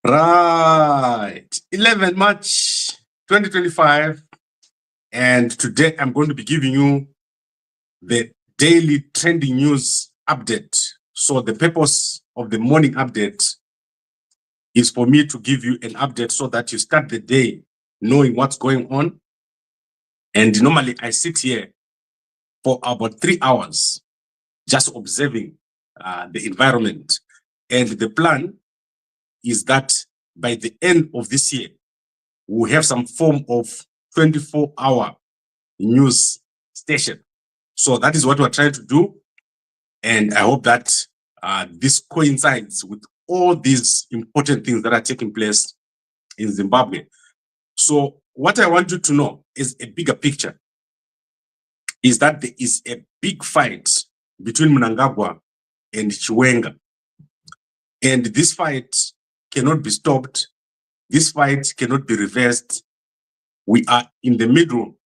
Right, 11 March 2025, and today I'm going to be giving you the daily trending news update. So the purpose of the morning update is for me to give you an update so that you start the day knowing what's going on. And normally I sit here for about 3 hours just observing the environment. And the plan is that by the end of this year, we'll have some form of 24-hour news station. So that is what we're trying to do. And I hope that this coincides with all these important things that are taking place in Zimbabwe. So what I want you to know is a bigger picture, is that there is a big fight between Mnangagwa and CHiwenga. And this fight cannot be stopped. This fight cannot be reversed. We are in the middle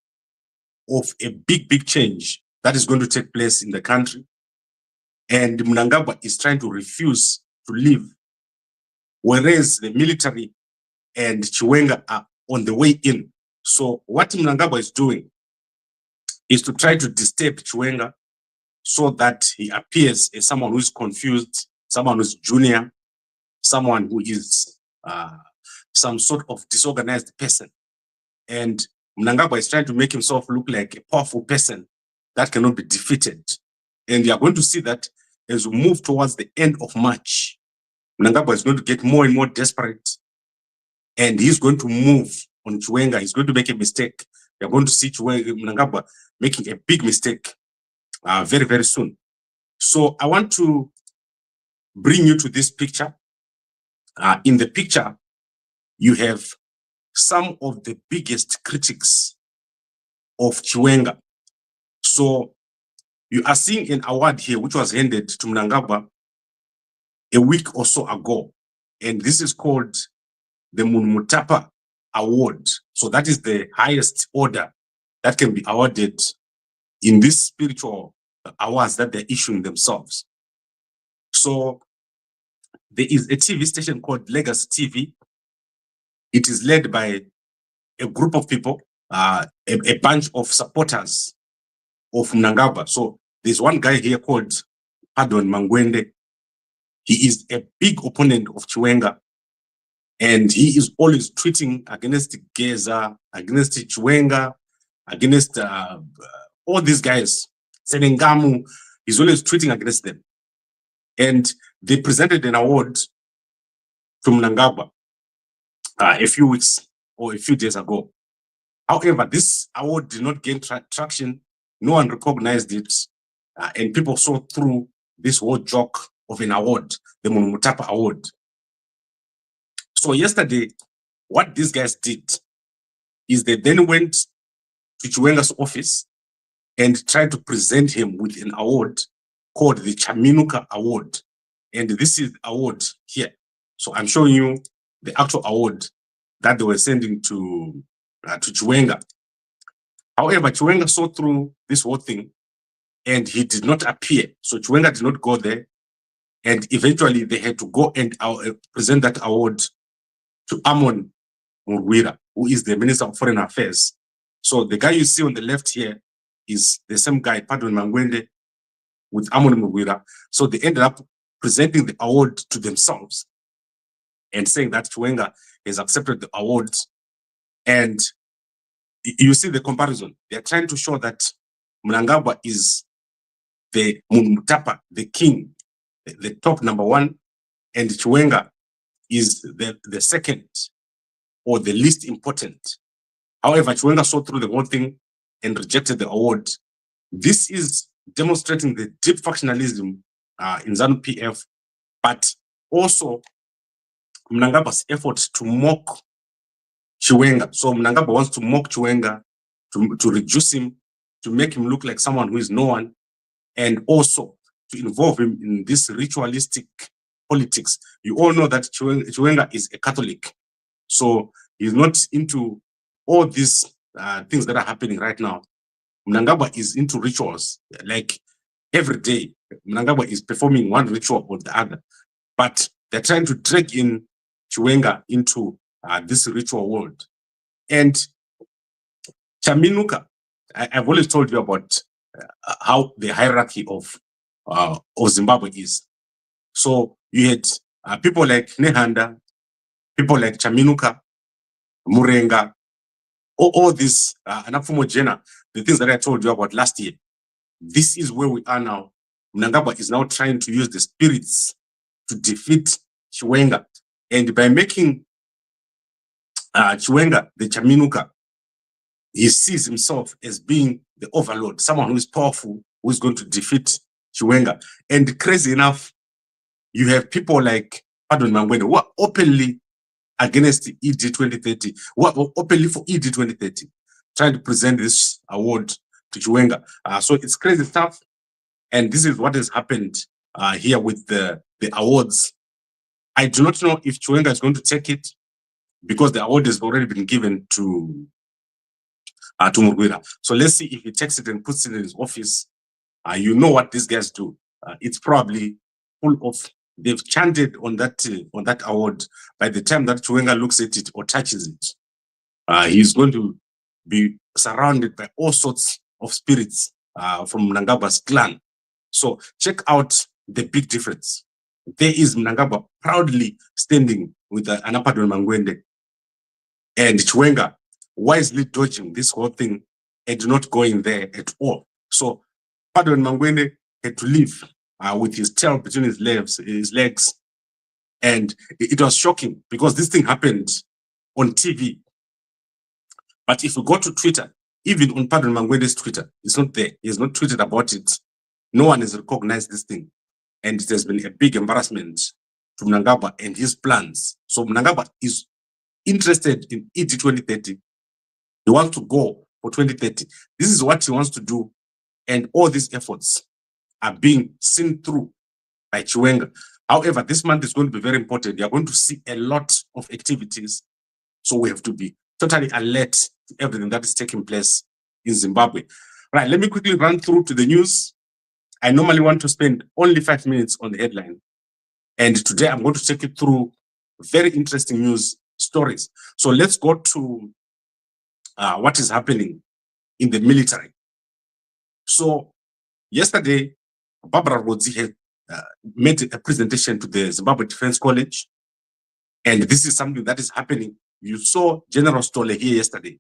of a big change that is going to take place in the country. And Mnangagwa is trying to refuse to leave, whereas the military and CHiwenga are on the way in. So what Mnangagwa is doing is to try to disturb CHiwenga so that he appears as someone who is confused, someone who is junior, someone who is some sort of disorganized person. And Mnangagwa is trying to make himself look like a powerful person that cannot be defeated. And you are going to see that as we move towards the end of March, Mnangagwa is going to get more and more desperate, and he's going to move on CHiwenga. He's going to make a mistake. You're going to see Mnangagwa making a big mistake very soon. So I want to bring you to this picture. In the picture, you have some of the biggest critics of CHiwenga. So you are seeing an award here which was handed to Mnangagwa a week or so ago. And this is called the Munhumutapa Award. So that is the highest order that can be awarded in these spiritual awards that they're issuing themselves. So there is a TV station called Legacy TV. It is led by a group of people, a bunch of supporters of Mnangagwa. So there's one guy here called Amon Murwira. He is a big opponent of CHiwenga, and he is always tweeting against Geza, against CHiwenga, against all these guys. Senengamu, he's always tweeting against them. And they presented an award to Mnangagwa a few weeks or a few days ago. However, this award did not gain traction. No one recognized it. And people saw through this whole joke of an award, the Munhumutapa Award. So yesterday, what these guys did is they then went to CHiwenga's office and tried to present him with an award called the Chaminuka Award. And this is the award here. So I'm showing you the actual award that they were sending to CHiwenga. However, CHiwenga saw through this whole thing and he did not appear. So CHiwenga did not go there. And eventually they had to go and present that award to Amon Murwira, who is the Minister of Foreign Affairs. So the guy you see on the left here is the same guy, Amon Murwira, with Amon Murwira. So they ended up presenting the award to themselves and saying that CHiwenga has accepted the award. And you see the comparison. They're trying to show that Mnangagwa is the Munhumutapa, the king, the top number one, and CHiwenga is the second or the least important. However, CHiwenga saw through the whole thing and rejected the award. This is demonstrating the deep factionalism in ZANU-PF, but also Mnangagwa's effort to mock CHiwenga. So Mnangagwa wants to mock CHiwenga, to reduce him, to make him look like someone who is no one, and also to involve him in this ritualistic politics. You all know that CHiwenga is a Catholic, so he's not into all these things that are happening right now. Mnangagwa is into rituals, like every day. Mnangagwa is performing one ritual or the other, but they're trying to drag in CHiwenga into this ritual world. And Chaminuka, I've always told you about how the hierarchy of Zimbabwe is. So you had people like Nehanda, people like Chaminuka, Murenga, all these, Anapfumojena, the things that I told you about last year. This is where we are now. Mnangagwa is now trying to use the spirits to defeat CHiwenga. And by making CHiwenga the Chaminuka, he sees himself as being the overlord, someone who is powerful, who is going to defeat CHiwenga. And crazy enough, you have people like Pardon Mangwene who are openly against the ED 2030, who are openly for ED 2030, trying to present this award to CHiwenga. So it's crazy stuff. And this is what has happened here with the awards. I do not know if CHiwenga is going to take it because the award has already been given to Murwira. So let's see if he takes it and puts it in his office. You know what these guys do. It's probably full of, they've chanted on that award. By the time that CHiwenga looks at it or touches it, he's going to be surrounded by all sorts of spirits from Mnangagwa's clan. So check out the big difference. There is Mnangagwa proudly standing with Pardon Mangwende, and CHiwenga wisely dodging this whole thing and not going there at all. So Pardon Mangwende had to leave with his tail between his legs. And it was shocking because this thing happened on TV. But if you go to Twitter, even on Pardon Mangwende's Twitter, it's not there. He has not tweeted about it. No one has recognized this thing. And it has been a big embarrassment to Mnangagwa and his plans. So Mnangagwa is interested in ED 2030. He wants to go for 2030. This is what he wants to do. And all these efforts are being seen through by CHiwenga. However, this month is going to be very important. You are going to see a lot of activities. So we have to be totally alert to everything that is taking place in Zimbabwe. Right, let me quickly run through to the news. I normally want to spend only 5 minutes on the headline. And today I'm going to take you through very interesting news stories. So let's go to what is happening in the military. So yesterday, Barbara Rodzi had made a presentation to the Zimbabwe Defense College. And this is something that is happening. You saw General Stolle here yesterday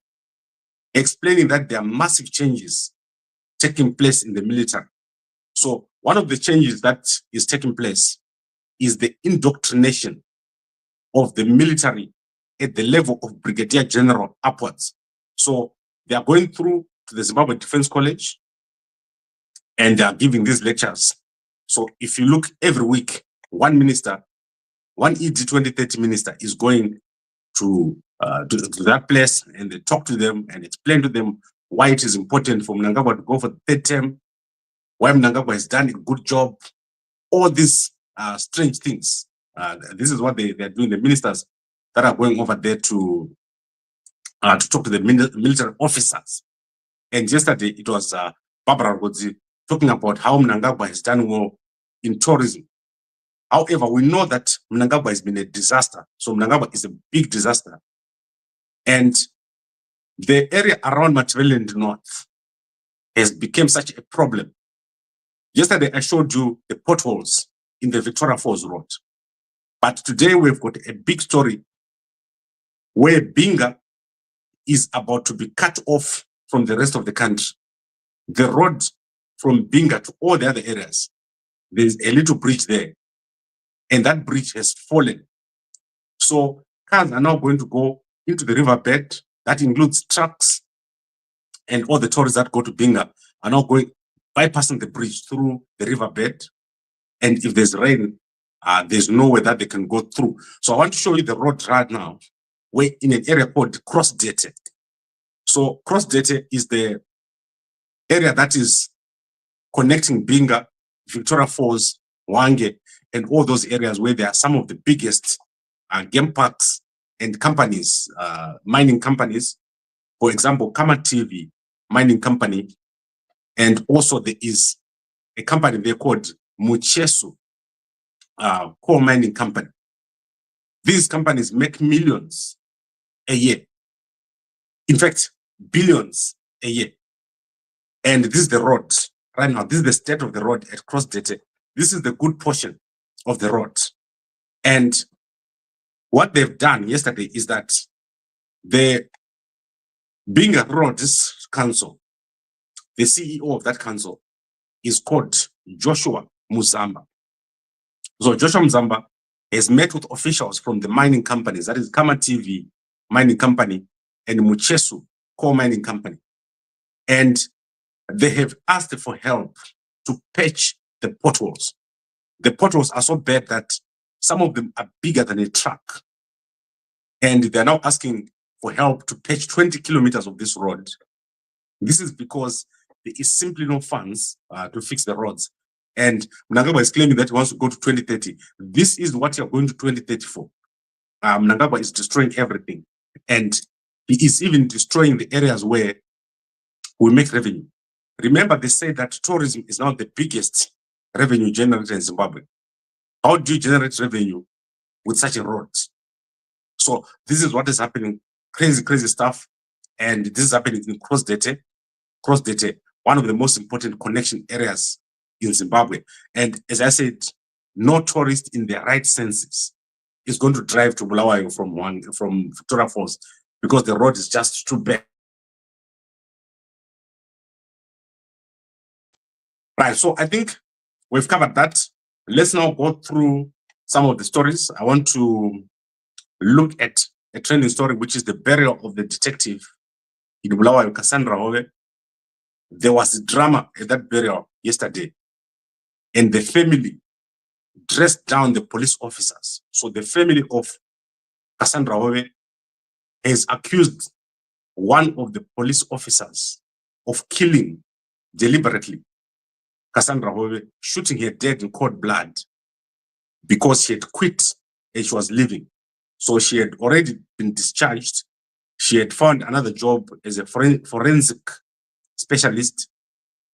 explaining that there are massive changes taking place in the military. So one of the changes that is taking place is the indoctrination of the military at the level of Brigadier General upwards. So they are going through to the Zimbabwe Defense College and they are giving these lectures. So if you look every week, one minister, one ED 2030 minister is going to that place and they talk to them and explain to them why it is important for Mnangagwa to go for the third term, why Mnangagwa has done a good job, all these strange things. This is what they are doing, the ministers that are going over there to talk to the military officers. And yesterday it was Barbara Rodzi talking about how Mnangagwa has done well in tourism. However, we know that Mnangagwa has been a disaster. So Mnangagwa is a big disaster. And the area around Matabeleland North has become such a problem. Yesterday, I showed you the potholes in the Victoria Falls Road. But today, we've got a big story where Binga is about to be cut off from the rest of the country. The road from Binga to all the other areas, there's a little bridge there. And that bridge has fallen. So cars are now going to go into the riverbed. That includes trucks and all the tourists that go to Binga are now going, bypassing the bridge through the riverbed. And if there's rain, there's nowhere that they can go through. So I want to show you the road right now. We're in an area called Cross Dete. So Cross Dete is the area that is connecting Binga, Victoria Falls, Wange, and all those areas where there are some of the biggest game parks and companies, mining companies. For example, Kamativi mining company. And also there is a company there called Muchesu coal mining company. These companies make millions a year. In fact, billions a year. And this is the road right now. This is the state of the road at Cross Dete. This is the good portion of the road. And what they've done yesterday is that the Binga Roads Council, the CEO of that council is called Joshua Muzamba. So Joshua Muzamba has met with officials from the mining companies, that is Kamativi mining company and Muchesu coal mining company. And they have asked for help to patch the potholes. The potholes are so bad that some of them are bigger than a truck. And they're now asking for help to patch 20 kilometers of this road. This is because there is simply no funds to fix the roads. And Mnangagwa is claiming that he wants to go to 2030. This is what you're going to 2030 for. Mnangagwa is destroying everything. And he is even destroying the areas where we make revenue. Remember, they say that tourism is now the biggest revenue generator in Zimbabwe. How do you generate revenue with such a road? So this is what is happening. Crazy, crazy stuff. And this is happening in Cross Dete. Cross Dete, one of the most important connection areas in Zimbabwe. And as I said, no tourist in their right senses is going to drive to Bulawayo from Victoria Falls because the road is just too bad. Right, so I think we've covered that. Let's now go through some of the stories. I want to look at a trending story, which is the burial of the detective in Bulawayo, Cassandra Hove. There was drama at that burial yesterday, and the family dressed down the police officers. So the family of Cassandra Hove has accused one of the police officers of killing deliberately Cassandra Hove, shooting her dead in cold blood because she had quit and she was leaving. So she had already been discharged. She had found another job as a forensic specialist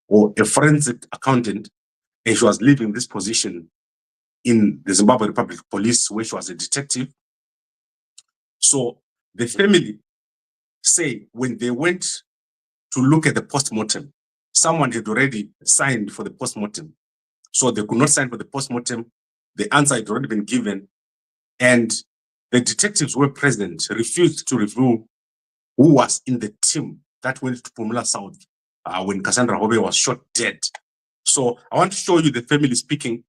or a forensic accountant, and she was leaving this position in the Zimbabwe Republic Police, where she was a detective. So the family say when they went to look at the post-mortem, someone had already signed for the post-mortem. So they could not sign for the post-mortem. The answer had already been given. And the detectives who were present refused to reveal who was in the team that went to Pumula South when Cassandra Hove was shot dead. So I want to show you the family speaking,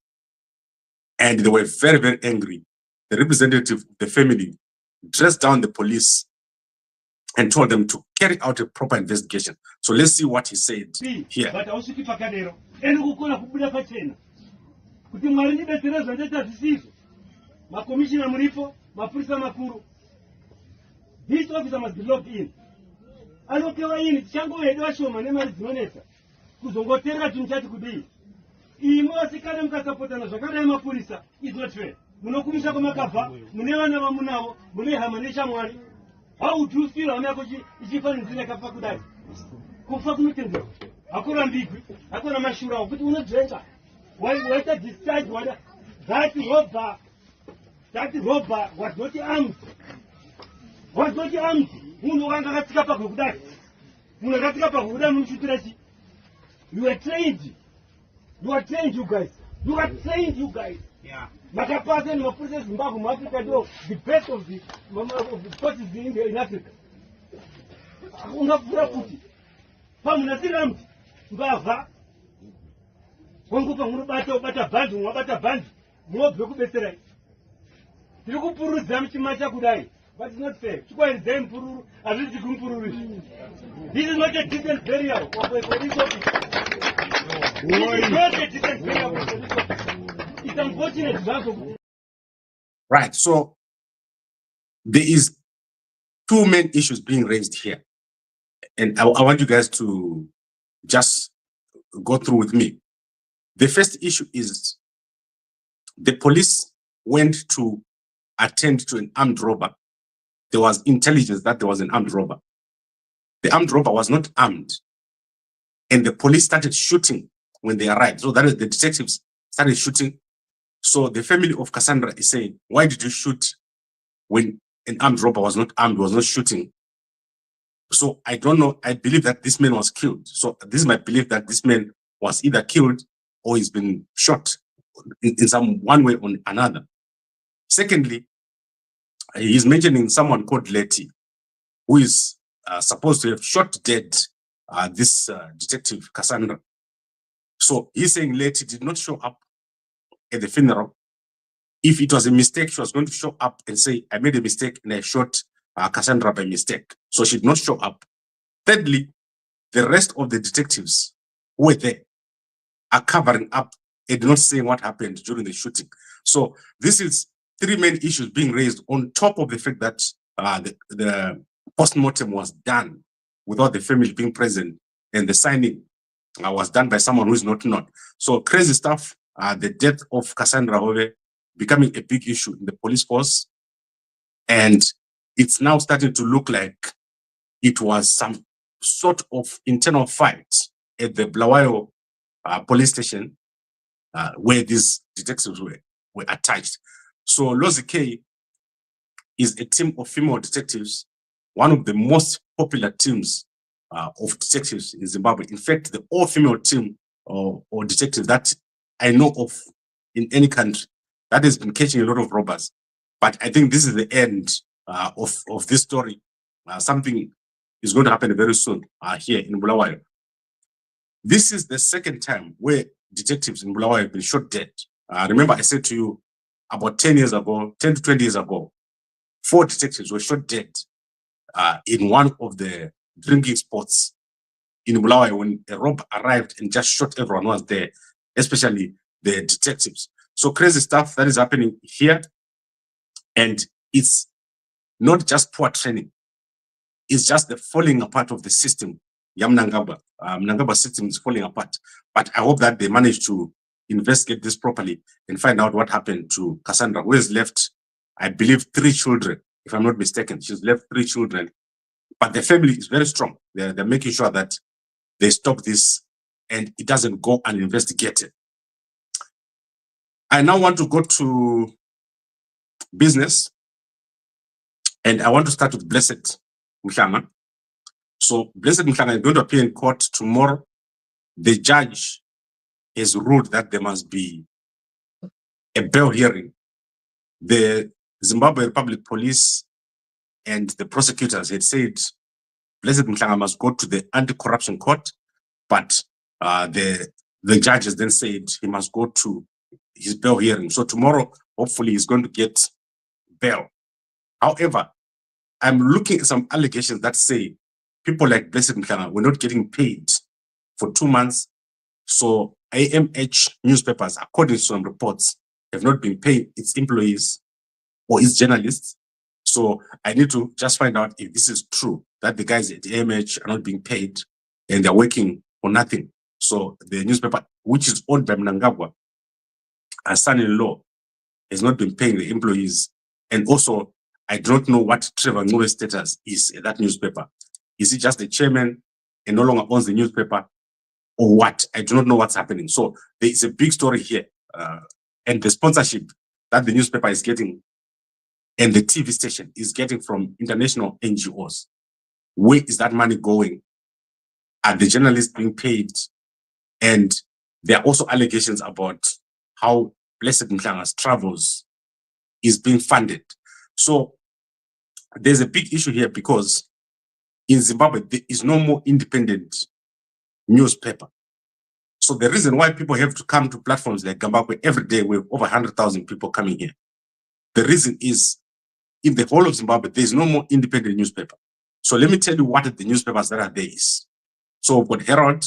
and they were very, very angry. The representative of the family dressed down the police and told them to carry out a proper investigation. So let's see what he said here. This officer must be locked in. Alokewa in chango hedwa shoma nemari dzinonetsa kuzongotenga chimchati kudii imo asikane mukasapotana zvakadai mapurisa is not fair. Munokumisha kwamakabva mune vana vamunavo mune hama neshamwari. How would you feel hama yako ichifanizira kafa kudai kufa kunotenderwa hakurambigwi hakuna mashura okuti unodzenga waita discharge wada that robber was not armed. Was not armed. You are trained. You are trained, you guys. You are trained, you guys. Yeah. Makapasa and Mapusa Zimbabwe, Africa, the best of the forces in Africa. Unafura kuti. Pamunasiramti. Ngava. Wangupa munobata band, mwabata band. Mwobve kubetsera. Tiri kupurudza mchimacha kudai. But it's not fair. This is not a decent burial of a police officer. This is not a decent burial of a police officer. It's unfortunate. Right. So there is two main issues being raised here. And I want you guys to just go through with me. The first issue is the police went to attend to an armed robber. There was intelligence that there was an armed robber. The armed robber was not armed. And the police started shooting when they arrived. So that is, the detectives started shooting. So the family of Cassandra is saying, why did you shoot when an armed robber was not armed, was not shooting. So I don't know. I believe that this man was killed. So this is my belief that this man was either killed or he's been shot in some one way or another. Secondly, he's mentioning someone called Letty, who is supposed to have shot dead this detective Cassandra. So he's saying Letty did not show up at the funeral. If it was a mistake, she was going to show up and say, I made a mistake and I shot Cassandra by mistake. So she did not show up. Thirdly, the rest of the detectives who were there are covering up and not saying what happened during the shooting. So this is three main issues being raised on top of the fact that the post-mortem was done without the family being present, and the signing was done by someone who is not known. So crazy stuff. The death of Cassandra Hove becoming a big issue in the police force, and it's now starting to look like it was some sort of internal fight at the Bulawayo police station where these detectives were attached. So Lozi K is a team of female detectives, one of the most popular teams of detectives in Zimbabwe. In fact, the all-female team or detectives that I know of in any country that has been catching a lot of robbers. But I think this is the end of this story. Something is going to happen very soon here in Bulawayo. This is the second time where detectives in Bulawayo have been shot dead. Remember, I said to you about 10 years ago, 10 to 20 years ago, 4 detectives were shot dead in one of the drinking spots in Bulawayo when a robber arrived and just shot everyone who was there, especially the detectives. So crazy stuff that is happening here. And it's not just poor training. It's just the falling apart of the system. Mnangagwa. Mnangagwa system is falling apart. But I hope that they manage to investigate this properly and find out what happened to Cassandra, who has left, I believe, 3 children, if I'm not mistaken. She's left 3 children. But the family is very strong. They're making sure that they stop this and it doesn't go uninvestigated. I now want to go to business, and I want to start with Blessed Mhlanga. So Blessed Mhlanga is going to appear in court tomorrow. The judge has ruled that there must be a bail hearing. The Zimbabwe Republic Police and the prosecutors had said Blessed Mhlanga must go to the anti-corruption court, but the judges then said he must go to his bail hearing. So tomorrow, hopefully, he's going to get bail. However, I'm looking at some allegations that say people like Blessed Mhlanga were not getting paid for 2 months. So AMH newspapers, according to some reports, have not been paying its employees or its journalists. So I need to just find out if this is true, that the guys at AMH are not being paid and they're working for nothing. So the newspaper, which is owned by Mnangagwa, our son-in-law, has not been paying the employees. And also, I don't know what Trevor Ngowe's status is at that newspaper. Is he just the chairman and no longer owns the newspaper, or what? I do not know what's happening. So there is a big story here. And the sponsorship that the newspaper is getting and the TV station is getting from international NGOs. Where is that money going? Are the journalists being paid? And there are also allegations about how Blessed Mhlanga's travels is being funded. So there's a big issue here because in Zimbabwe, there is no more independent newspaper. So the reason why people have to come to platforms like Gambakwe every day with over 100,000 people coming here, the reason is in the whole of Zimbabwe, there's no more independent newspaper. So let me tell you what the newspapers that are there is. So we've got Herald,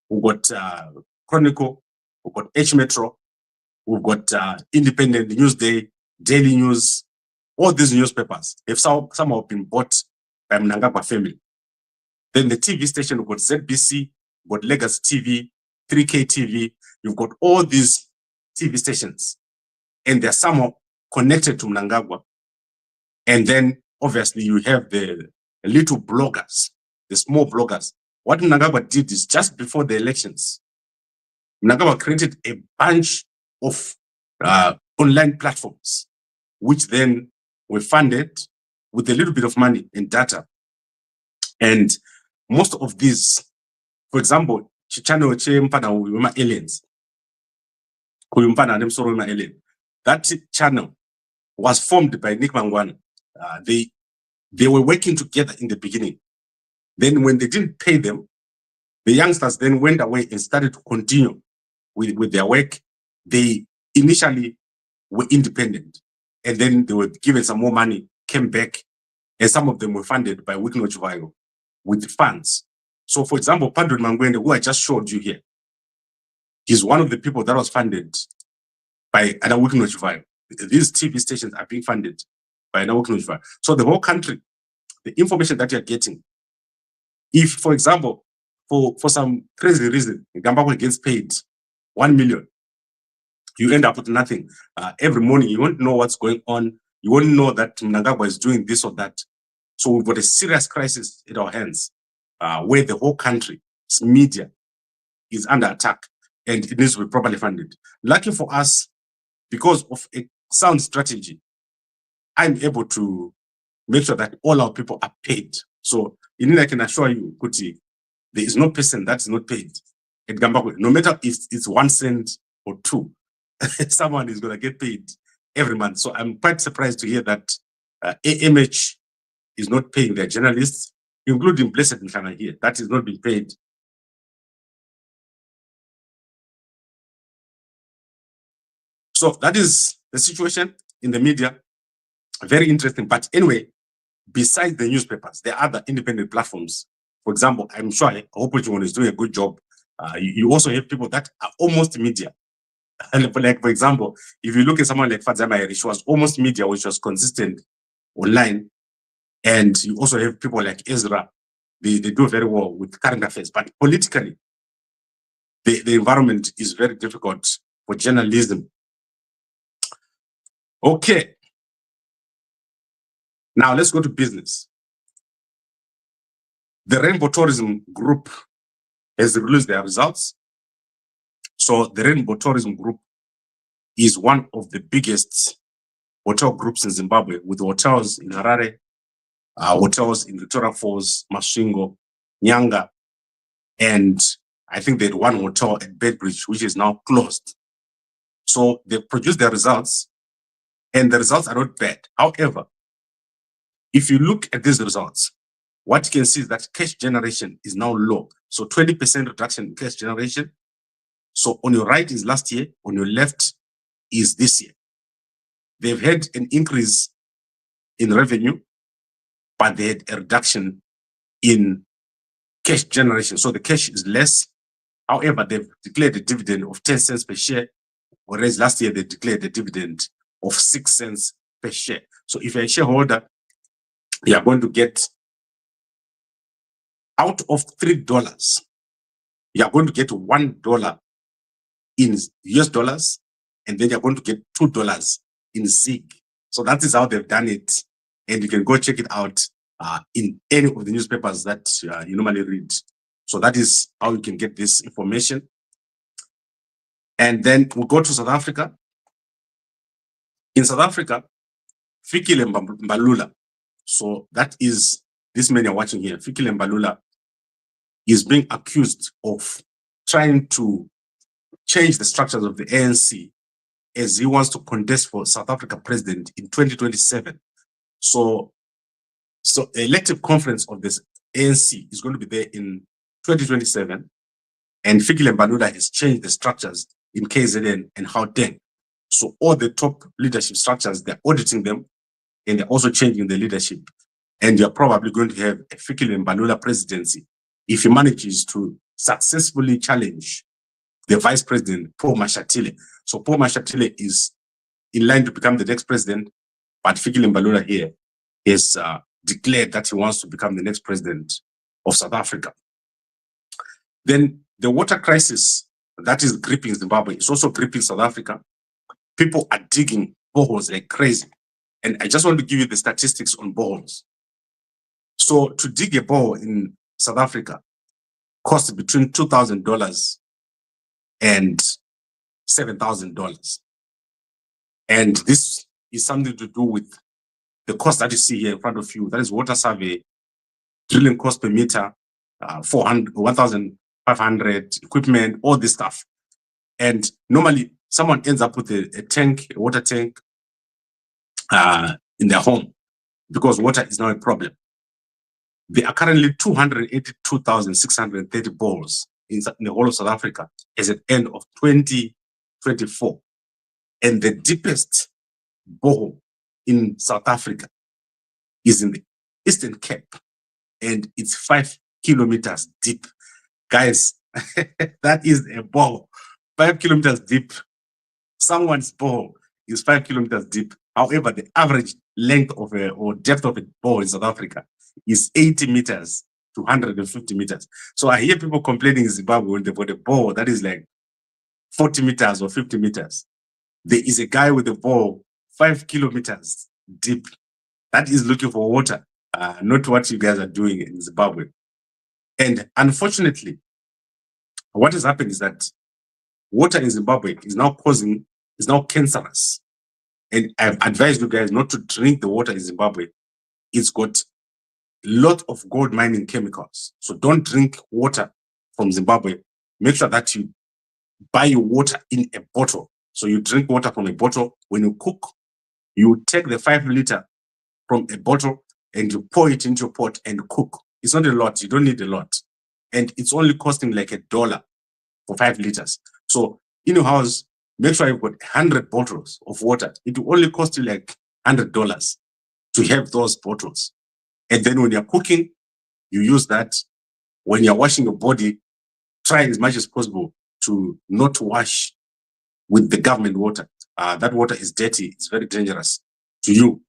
we've got Chronicle, we've got H Metro, we've got Independent Newsday, Daily News. All these newspapers have somehow been bought by Mnangagwa family. Then the TV station, we've got ZBC, we've got Legacy TV, 3K TV. You've got all these TV stations, and they're somehow connected to Mnangagwa. And then obviously you have the little bloggers, the small bloggers. What Mnangagwa did is just before the elections, Mnangagwa created a bunch of online platforms, which then were funded with a little bit of money and data. And most of these, for example, channel aliens, that channel was formed by Nick Mangwana. They were working together in the beginning. Then when they didn't pay them, the youngsters then went away and started to continue with their work. They initially were independent, and then they were given some more money, came back, and some of them were funded by Wikino Chivayo with funds. So for example, Pandro Mangwende, who I just showed you here, he's one of the people that was funded by Wikino Chivayo. These TV stations are being funded by Wikino Chivayo. So the whole country, the information that you're getting, if, for example, for some crazy reason, Zimbabwe gets paid 1 million, you end up with nothing. Every morning, you won't know what's going on. You won't know that Mnangagwa is doing this or that. So we've got a serious crisis in our hands, where the whole country's media is under attack, and it needs to be properly funded. Lucky for us, because of a sound strategy, I'm able to make sure that all our people are paid. So I can assure you, Kuti, there is no person that is not paid at Zimbabwe. No matter if it's 1 cent or 2, someone is going to get paid every month. So I'm quite surprised to hear that AMH is not paying their journalists, including Blessed Mhlanga here. That is not being paid. So that is the situation in the media. Very interesting. But anyway, besides the newspapers, there are other independent platforms. For example, I'm sure I hope everyone is doing a good job. You also have people that are almost media. And like, for example, if you look at someone like Fadzama, she was almost media, which was consistent online. And you also have people like Ezra. They do very well with current affairs. But politically, the environment is very difficult for journalism. Okay. Now let's go to business. The Rainbow Tourism Group has released their results. So the Rainbow Tourism Group is one of the biggest hotel groups in Zimbabwe, with hotels in Harare, hotels in Victoria Falls, Masvingo, Nyanga, and I think they had one hotel at Bedbridge, which is now closed. So they produced their results, and the results are not bad. However, if you look at these results, what you can see is that cash generation is now low. So 20% reduction in cash generation. So on your right is last year, on your left is this year. They've had an increase in revenue, but they had a reduction in cash generation. So the cash is less. However, they've declared a dividend of 10 cents per share, whereas last year they declared a dividend of 6 cents per share. So if you're a shareholder, you are going to get, out of $3, you are going to get $1 in US dollars, and then you're going to get $2 in ZiG. So that is how they've done it. And you can go check it out in any of the newspapers that you normally read. So that is how you can get this information. And then we'll go to South Africa. In South Africa, Fikile Mbalula. So that is, this man you're watching here, Fikile Mbalula, is being accused of trying to change the structures of the ANC as he wants to contest for South Africa president in 2027. So the elective conference of this ANC is going to be there in 2027. And Fikile Mbalula has changed the structures in KZN and Gauteng. So all the top leadership structures, they're auditing them, and they're also changing the leadership. And you're probably going to have a Fikile Mbalula presidency if he manages to successfully challenge the vice president, Paul Mashatile. So Paul Mashatile is in line to become the next president, but Fikile Mbalula here has declared that he wants to become the next president of South Africa. Then the water crisis that is gripping Zimbabwe is also gripping South Africa. People are digging boreholes like crazy. And I just want to give you the statistics on boreholes. So to dig a borehole in South Africa costs between $2,000 and $7,000. And this is something to do with the cost that you see here in front of you, that is water survey, drilling cost per meter, 400, 1,500, equipment, all this stuff. And normally someone ends up with a tank, a water tank in their home because water is not a problem. There are currently 282,630 boreholes in the whole of South Africa as at end of 2024. And the deepest borehole in South Africa is in the Eastern Cape, and it's 5 kilometers deep. Guys, that is a borehole, 5 kilometers deep. Someone's borehole is 5 kilometers deep. However, the average length of or depth of a borehole in South Africa is 80 meters to 150 meters. So I hear people complaining in Zimbabwe when they've got a borehole that is like 40 meters or 50 meters. There is a guy with a borehole 5 kilometers deep that is looking for water, not what you guys are doing in Zimbabwe. And unfortunately, what has happened is that water in Zimbabwe is now cancerous. And I've advised you guys not to drink the water in Zimbabwe. It's got a lot of gold mining chemicals. So don't drink water from Zimbabwe. Make sure that you buy your water in a bottle. So you drink water from a bottle. When you cook, you take the 5 liter from a bottle and you pour it into your pot and cook. It's not a lot. You don't need a lot. And it's only costing like $1 for 5 liters. So in your house, make sure you've got 100 bottles of water. It will only cost you like $100 to have those bottles. And then when you're cooking, you use that. When you're washing your body, try as much as possible to not wash with the government water. That water is dirty. It's very dangerous to you.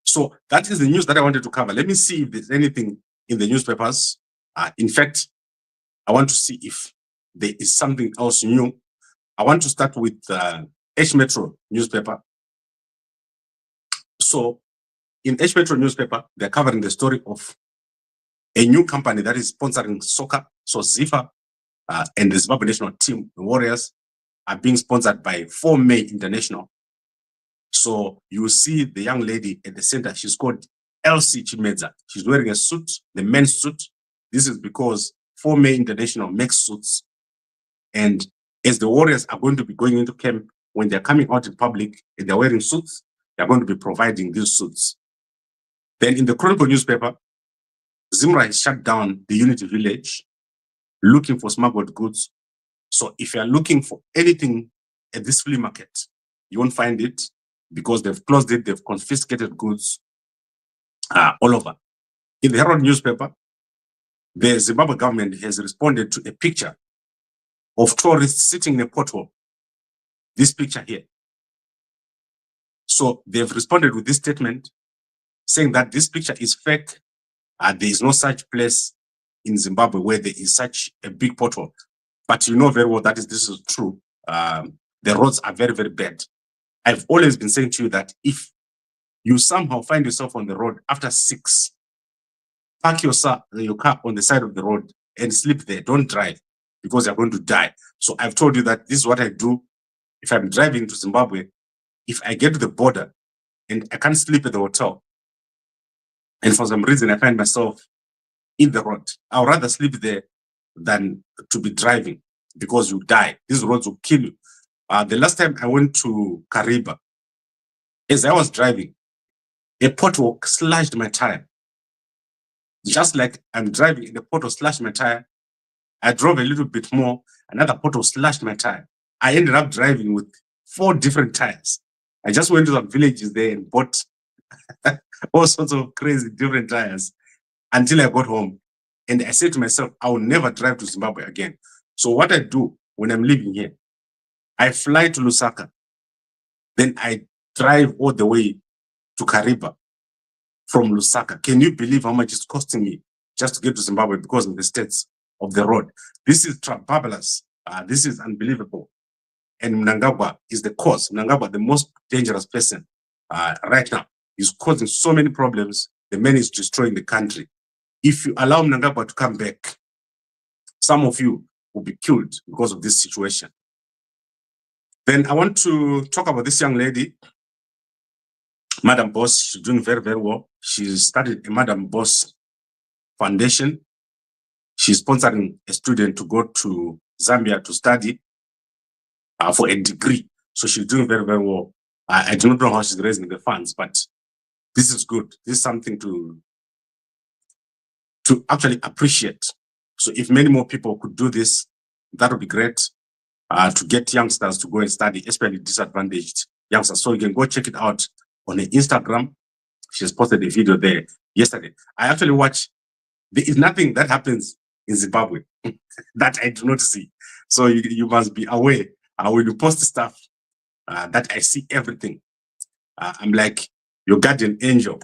So that is the news that I wanted to cover. Let me see if there's anything in the newspapers. In fact, I want to see if there is something else new. I want to start with H Metro newspaper. So in H Metro newspaper, they're covering the story of a new company that is sponsoring soccer. So Zifa and the Zimbabwe national team, the Warriors, are being sponsored by 4May International. So you see the young lady at the center, she's called Elsie Chimedza. She's wearing a suit, the men's suit. This is because 4May International makes suits. And as the Warriors are going to be going into camp, when they're coming out in public and they're wearing suits, they're going to be providing these suits. Then in the Chronicle newspaper, Zimra has shut down the Unity Village looking for smuggled goods. So if you're looking for anything at this flea market, you won't find it because they've closed it, they've confiscated goods all over. In the Herald newspaper, the Zimbabwe government has responded to a picture of tourists sitting in a pothole. This picture here. So they've responded with this statement saying that this picture is fake. There is no such place in Zimbabwe where there is such a big pothole. But you know very well that this is true. The roads are very, very bad. I've always been saying to you that if you somehow find yourself on the road after 6, park your car on the side of the road and sleep there. Don't drive because you're going to die. So I've told you that this is what I do if I'm driving to Zimbabwe. If I get to the border and I can't sleep at the hotel, and for some reason I find myself in the road, I'd rather sleep there than to be driving because you die. These roads will kill you. The last time I went to Kariba, as I was driving, a pothole slashed my tire. Just like I'm driving and the pothole slashed my tire, I drove a little bit more, another pothole slashed my tire. I ended up driving with 4 different tires. I just went to some villages there and bought all sorts of crazy different tires until I got home. And I said to myself, I will never drive to Zimbabwe again. So what I do when I'm living here, I fly to Lusaka, then I drive all the way to Kariba from Lusaka. Can you believe how much it's costing me just to get to Zimbabwe because of the states of the road? This is fabulous. This is unbelievable. And Mnangagwa is the cause. Mnangagwa, the most dangerous person right now, is causing so many problems. The man is destroying the country. If you allow Mnangagwa to come back, some of you will be killed because of this situation. Then I want to talk about this young lady. Madam Boss, she's doing very, very well. She started a Madam Boss Foundation. She's sponsoring a student to go to Zambia to study for a degree. So she's doing very, very well. I do not know how she's raising the funds, but this is good. This is something to actually appreciate. So if many more people could do this, that would be great to get youngsters to go and study, especially disadvantaged youngsters. So you can go check it out on her Instagram. She's posted a video there yesterday. I actually watched. There is nothing that happens in Zimbabwe that I do not see. So you must be aware when you post stuff that I see everything. I'm like your guardian angel.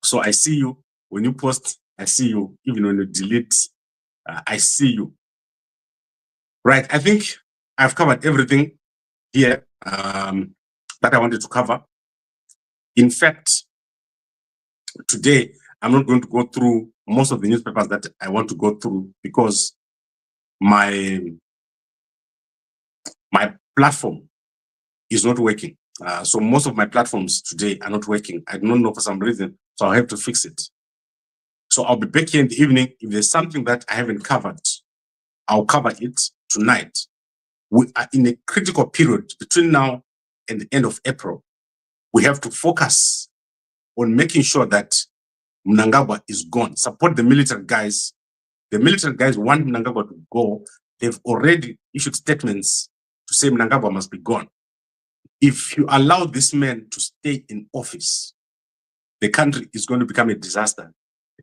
So I see you when you post. I see you even when you delete. I see you. Right. I think I've covered everything here that I wanted to cover. In fact, today I'm not going to go through most of the newspapers that I want to go through because my platform is not working. So most of my platforms today are not working. I don't know for some reason, so I'll have to fix it. So I'll be back here in the evening. If there's something that I haven't covered, I'll cover it tonight. We are in a critical period between now and the end of April. We have to focus on making sure that Mnangagwa is gone. Support the military guys. The military guys want Mnangagwa to go. They've already issued statements to say Mnangagwa must be gone. If you allow this man to stay in office, the country is going to become a disaster.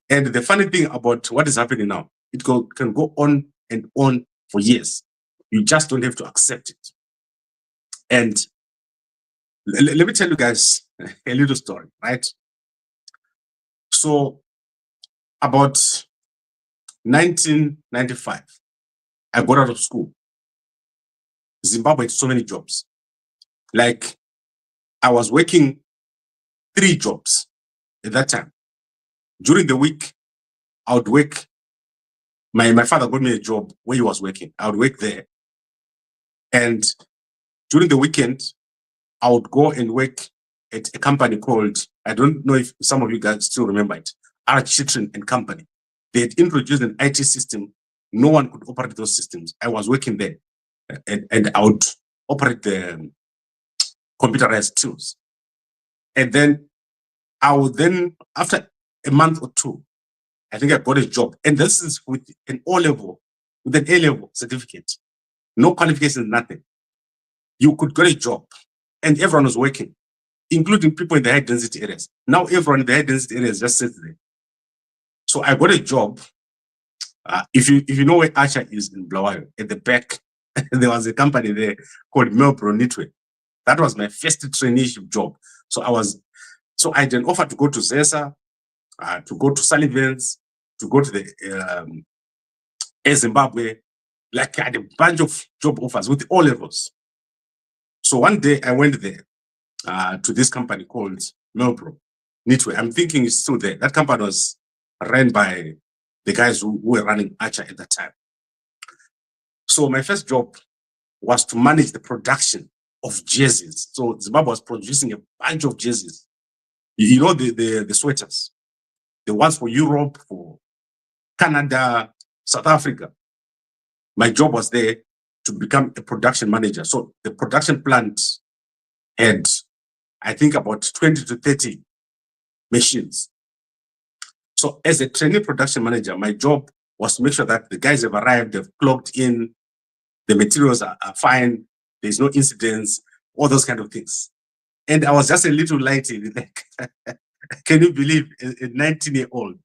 And the funny thing about what is happening now, it can go on and on for years. You just don't have to accept it. And let me tell you guys a little story, right? So about 1995, I got out of school. Zimbabwe had so many jobs. Like I was working 3 jobs at that time. During the week, I would work. My father got me a job where he was working. I would work there. And during the weekend, I would go and work at a company called, I don't know if some of you guys still remember it, Chitrin and Company. They had introduced an IT system. No one could operate those systems. I was working there and I would operate the computerized tools. And then I would then, after a month or 2, I think I got a job. And this is with an O-level, with an A-level certificate. No qualifications, nothing. You could get a job and everyone was working, including people in the high density areas. Now everyone in the high density areas just sits there. So I got a job. If you know where Archer is in Blawayo, at the back, there was a company there called Mberengwa. That was my first traineeship job. So I had an offer to go to Zesa, to go to Sullivan's, to go to the Zimbabwe. Like I had a bunch of job offers with all levels. So one day I went there to this company called Mberengwa. I'm thinking it's still there. That company was ran by the guys who were running Archer at that time. So my first job was to manage the production of jerseys. So Zimbabwe was producing a bunch of jerseys. You know the sweaters, the ones for Europe, for Canada, South Africa. My job was there to become a production manager. So the production plant had, I think, about 20 to 30 machines. So as a trainee production manager, my job was to make sure that the guys have arrived, they've clocked in, the materials are fine, there's no incidents, all those kind of things. And I was just a little lighty, like, can you believe a 19-year-old?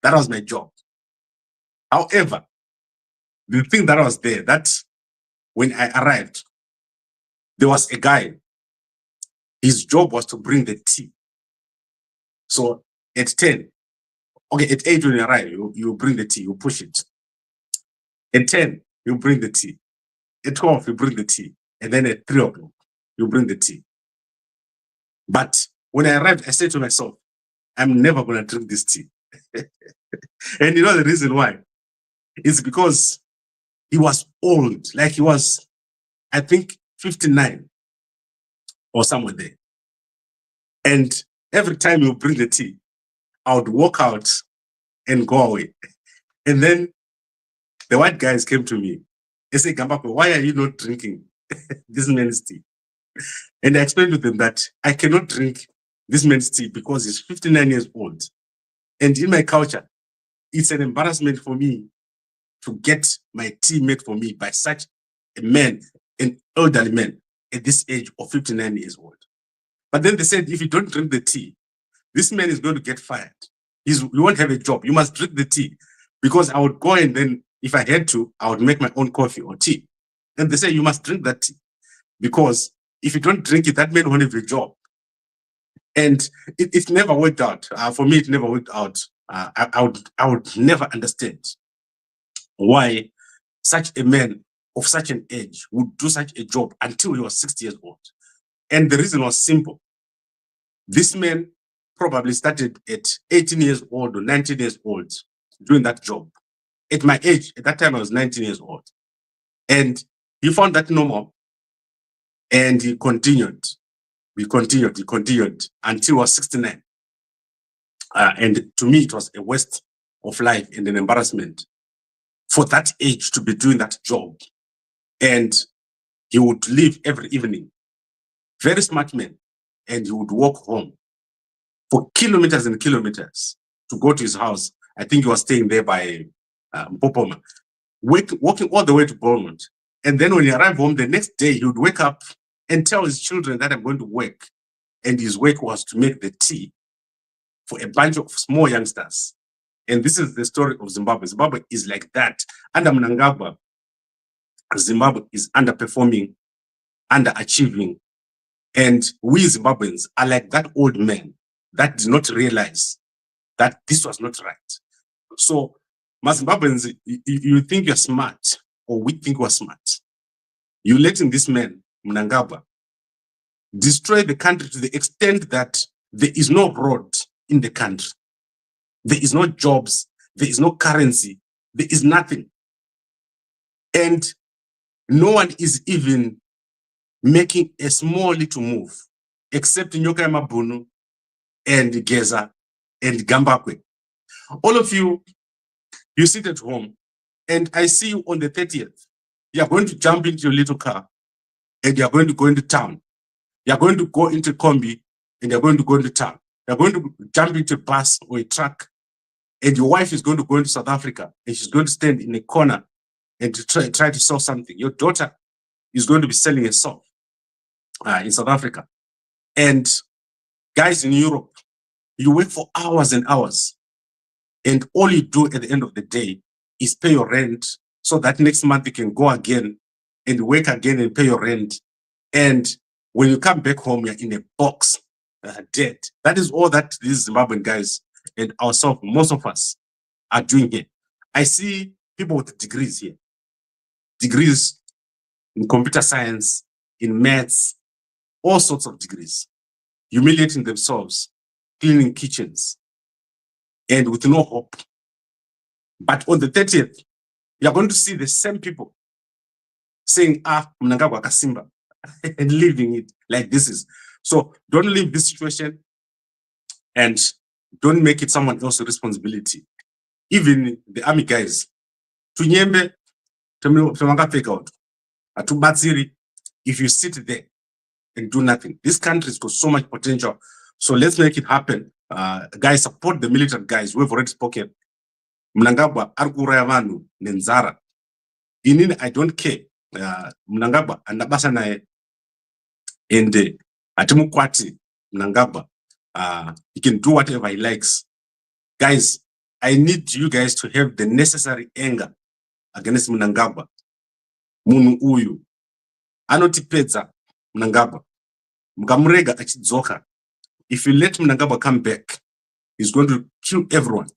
That was my job. However, the thing that was there, that when I arrived, there was a guy, his job was to bring the tea. So at 10, okay, at 8 when you arrive, you bring the tea, you push it. At 10, you bring the tea. At 12, you bring the tea. And then at 3 o'clock, you bring the tea. But when I arrived, I said to myself, I'm never going to drink this tea. And you know the reason why? It's because he was old. Like he was, I think, 59 or somewhere there. And every time you bring the tea, I would walk out and go away. And then the white guys came to me. They say, Gambako, why are you not drinking this man's tea? And I explained to them that I cannot drink this man's tea because he's 59 years old. And in my culture, it's an embarrassment for me to get my tea made for me by such a man, an elderly man at this age of 59 years old. But then they said, if you don't drink the tea, this man is going to get fired. You won't have a job. You must drink the tea. Because I would go and then, if I had to, I would make my own coffee or tea. And they say, you must drink that tea. Because if you don't drink it, that man won't have a job. And it never worked out. For me, it never worked out. I would never understand why such a man of such an age would do such a job until he was 60 years old. And the reason was simple. This man probably started at 18 years old or 19 years old doing that job. At my age, at that time, I was 19 years old. And he found that normal. And he continued. He continued until he was 69. And to me, it was a waste of life and an embarrassment for that age to be doing that job. And he would leave every evening. Very smart man. And he would walk home for kilometers and kilometers to go to his house. I think he was staying there by Mpopoma, walking all the way to Beaumont. And then when he arrived home the next day, he would wake up and tell his children that I'm going to work. And his work was to make the tea for a bunch of small youngsters. And this is the story of Zimbabwe. Zimbabwe is like that. Under Mnangagwa, Zimbabwe is underperforming, underachieving. And we Zimbabweans are like that old man that did not realize that this was not right. So, Zimbabweans, you think you're smart, or we think we're smart. You're letting this man, Mnangagwa, destroy the country to the extent that there is no road in the country. There is no jobs. There is no currency. There is nothing. And no one is even making a small little move, except Nyoka Mabunu and Geza and Gambakwe. All of you, you sit at home, and I see you on the 30th. You are going to jump into your little car, and you are going to go into town. You are going to go into Kombi, and you are going to go into town. You are going to jump into a bus or a truck, and your wife is going to go into South Africa, and she's going to stand in a corner and to try to sell something. Your daughter is going to be selling a soap in South Africa. And guys in Europe, you work for hours and hours, and all you do at the end of the day is pay your rent so that next month you can go again and work again and pay your rent. And when you come back home, you're in a box, dead. That is all that these Zimbabwean guys and ourselves, most of us, are doing here. I see people with degrees here. Degrees in computer science, in maths, all sorts of degrees, humiliating themselves, cleaning kitchens, and with no hope. But on the 30th, you're going to see the same people saying, Mnangagwa Kasimba, and leaving it like this is. So don't leave this situation and don't make it someone else's responsibility. Even the army guys, Tunyembe, if you sit there and do nothing, this country's got so much potential. So let's make it happen. Guys, support the military guys. We've already spoken. Mnangagwa, Argura Manu, Nenzara. In I don't care. Mnangagwa, and Nabasanae, and Atimukwati, Mnangagwa. He can do whatever he likes. Guys, I need you guys to have the necessary anger against Mnangagwa. Munu uyu. Anotipedza Mnangagwa. Mkamurega achidzoka. If you let Mnangagwa come back, he's going to kill everyone.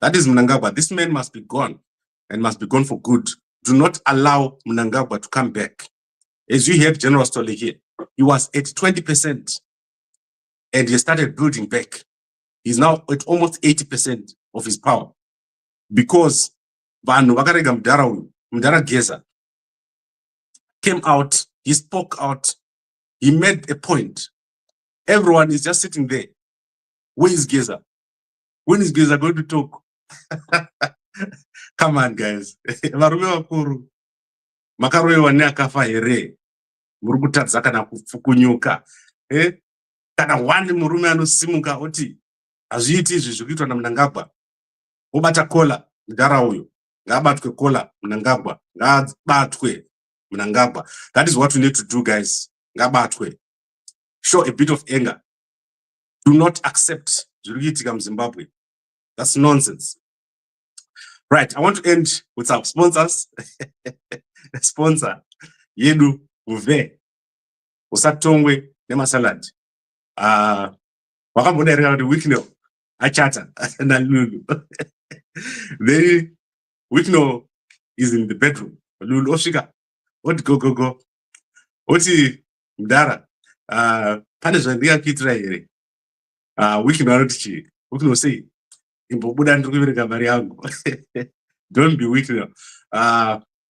That is Mnangagwa. This man must be gone and must be gone for good. Do not allow Mnangagwa to come back. As you heard General Story here, he was at 20% and he started building back. He's now at almost 80% of his power because Vanhu vakarega Mudara Geza came out, he spoke out, he made a point. Everyone is just sitting there. Where is Geza? When is Geza going to talk? Come on, guys. Varume vakuru. Makaroiwa neakafa here. Murikutadza kana kufukunyuka. Kana wani murume anosimuka oti hazviiti izvi zvikuitwa naMnangagwa. Obata kola mudhara uyu. Ngaabatwe kola Mnangagwa. Ngaabatwe Mnangagwa. That is what we need to do, guys. Ngaabatwe. Show a bit of anger. Do not accept zviri Zimbabwe. That's nonsense. Right, I want to end with our sponsors. Sponsor, Yedu Uve, Usatongwe, Nema Salad. Wakambona the Wikno, Achata, and Lulu. Then Wikno is in the bedroom. Lulu Oshika, what go. Oti Mdara, Panisha, Ria Kitra here. Wikno say, don't be weak now.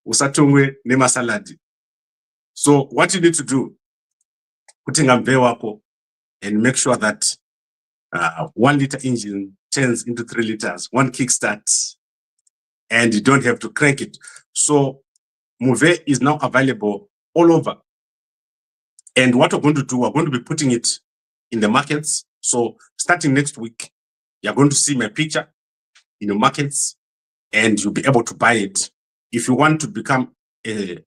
Usatongwe nema salad. So what you need to do, putting a wako and make sure that 1 liter engine turns into 3 liters, 1 kickstart, and you don't have to crank it. So Move is now available all over. And what we're going to do, we're going to be putting it in the markets. So starting next week, you're going to see my picture in the markets and you'll be able to buy it. If you want to become an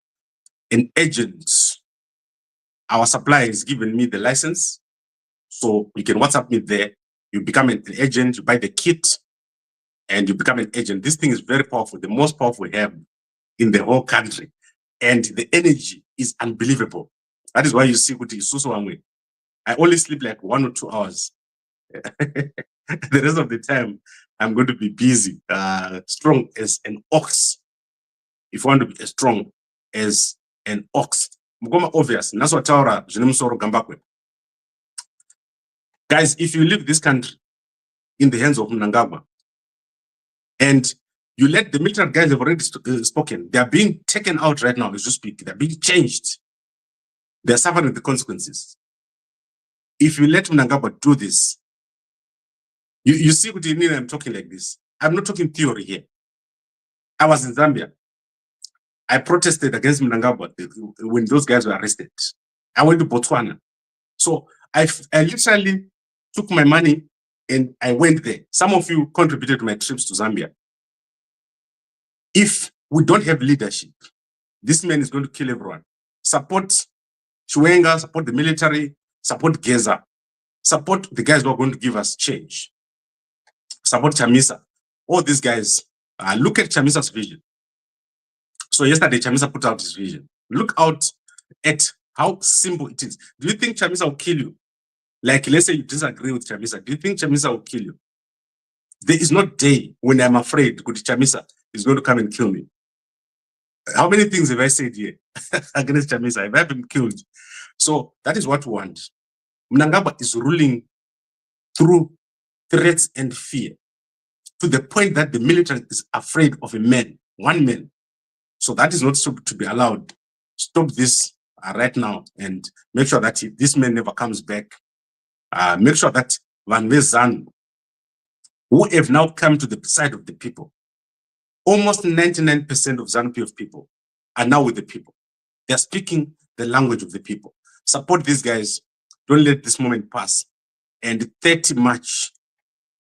agent, our supplier is giving me the license. So you can WhatsApp me there. You become an agent, you buy the kit and you become an agent. This thing is very powerful, the most powerful we have in the whole country. And the energy is unbelievable. That is why you see I only sleep like 1 or 2 hours. The rest of the time, I'm going to be busy, strong as an ox. If you want to be as strong as an ox. Obvious. Guys, if you leave this country in the hands of Mnangagwa, and you let the military guys have already spoken, they are being taken out right now as you speak. They're being changed. They're suffering the consequences. If you let Mnangagwa do this, you see what you mean. I'm talking like this. I'm not talking theory here. I was in Zambia. I protested against Mnangagwa when those guys were arrested. I went to Botswana. So I literally took my money and I went there. Some of you contributed to my trips to Zambia. If we don't have leadership, this man is going to kill everyone. Support CHiwenga, support the military, support Geza, support the guys who are going to give us change. Support Chamisa. All these guys, look at Chamisa's vision. So yesterday, Chamisa put out his vision. Look out at how simple it is. Do you think Chamisa will kill you? Like, let's say you disagree with Chamisa. Do you think Chamisa will kill you? There is no day when I'm afraid Chamisa is going to come and kill me. How many things have I said here against Chamisa? Have I been killed? So that is what we want. Mnangagwa is ruling through threats and fear to the point that the military is afraid of a man, one man. So that is not to be allowed. Stop this right now and make sure that this man never comes back. Make sure that Van Vezan, who have now come to the side of the people, almost 99% of ZANU-PF people are now with the people. They're speaking the language of the people. Support these guys. Don't let this moment pass. And 30 March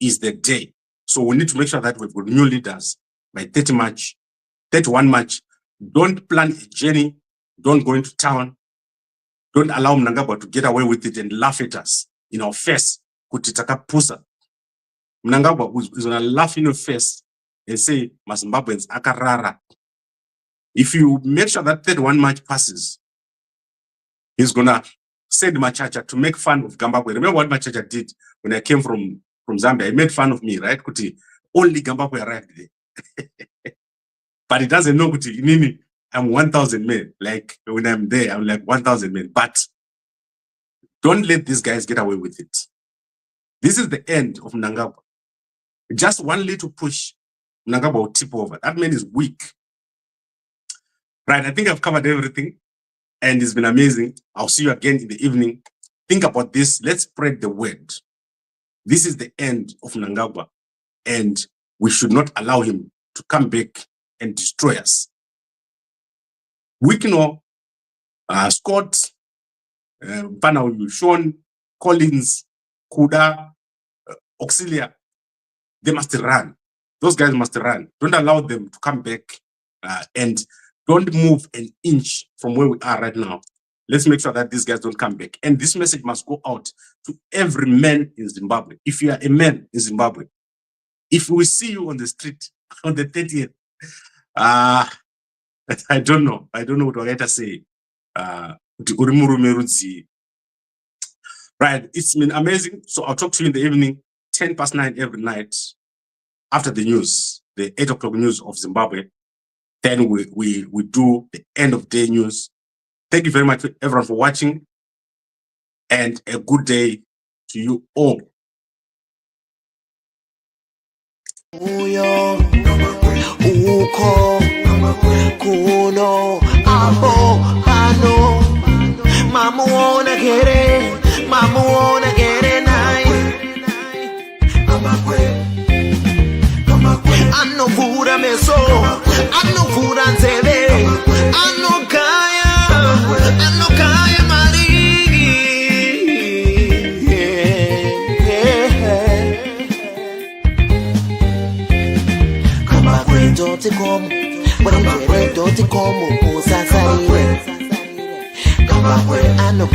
is the day. So we need to make sure that we've got new leaders by 30 March, 31 March. Don't plan a journey. Don't go into town. Don't allow Mnangagwa to get away with it and laugh at us in our face. Kutitaka pusa. Mnangagwa is gonna laugh in your face and say, Zimbabweans akarara. If you make sure that 31 March passes, he's gonna send Machacha to make fun of Gambagwe. Remember what Machacha did when I came from Zambia? He made fun of me, right? Kuti, only Gambagwe arrived there. But he doesn't know Kuti, Nini, I'm 1,000 men. Like when I'm there, I'm like 1,000 men. But don't let these guys get away with it. This is the end of Mnangagwa. Just one little push, Mnangagwa will tip over. That man is weak. Right, I think I've covered everything and it's been amazing. I'll see you again in the evening. think about this. Let's spread the word. This is the end of Mnangagwa, and we should not allow him to come back and destroy us. We know Scott, Panau, Sean, Collins, Kuda, Auxilia, they must run. Those guys must run. Don't allow them to come back and don't move an inch from where we are right now. Let's make sure that these guys don't come back. And this message must go out to every man in Zimbabwe. If you are a man in Zimbabwe, if we see you on the street on the 30th, I don't know what I'm going to say. Right, it's been amazing. So I'll talk to you in the evening, 9:10 every night after the news, the 8 o'clock news of Zimbabwe. Then we do the end of day news. Thank you very much, everyone, for watching, and a good day to you all. Anovura meso, anovura nzeve, anokaya maligi. Kama kweto tikomo, wengere doti komo, usasaire. Kama kwe ano